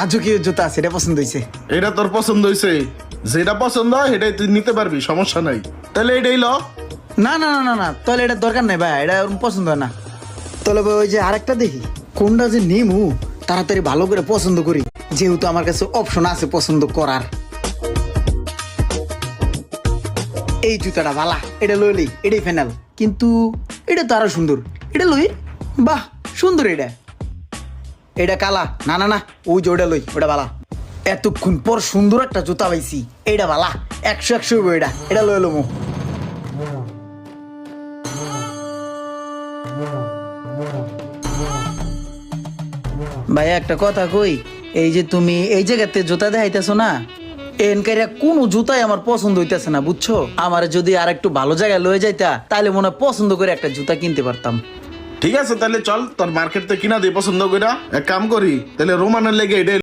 রাজকীয় জুতা সেটা পছন্দ হয়েছে। এটা তোর পছন্দ হয়েছে, যেটা পছন্দ হয় সেটাই তুই নিতে পারবি, সমস্যা নাই। তাহলে এটাই ল। না না না না না, তাহলে এটা দরকার নাই ভাই, এটা ওরকম পছন্দ হয় না। তাহলে ভাই ওই যে আরেকটা দেখি কোনটা যে নিমু তাড়াতাড়ি ভালো করে পছন্দ করি, যেহেতু আমার কাছে অপশন আছে পছন্দ করার। এই জুতাটা ভালা, এটা লইলি এটাই ফাইনাল। কিন্তু এটা তো আরো সুন্দর, এটা লই। বাহ সুন্দর এটা। এটা কালা, না না না ওই যে ওটা লই, ওটা ভালা। এতক্ষণ পর সুন্দর একটা জুতা পাইছি, এইটা ভালা, 100 হইব এটা, এটা লই লমু। ভাই একটা কথা কই, এই যে তুমি এই জায়গাতে জুতা দেখাইতেছো না, এনকাইরা কোনো জুতাই আমার পছন্দ হইতেছে না বুঝছো। আমার যদি আর একটু ভালো জায়গায় লয়ে যাইতা তাহলে মনে হয় পছন্দ করে একটা জুতা কিনতে পারতাম। ঠিক আছে তাহলে চল, তোর মার্কেট থেকে কিনা দিয়ে পছন্দ কইরা এক কাম করি, তাহলে রোমানের লেগে এটাই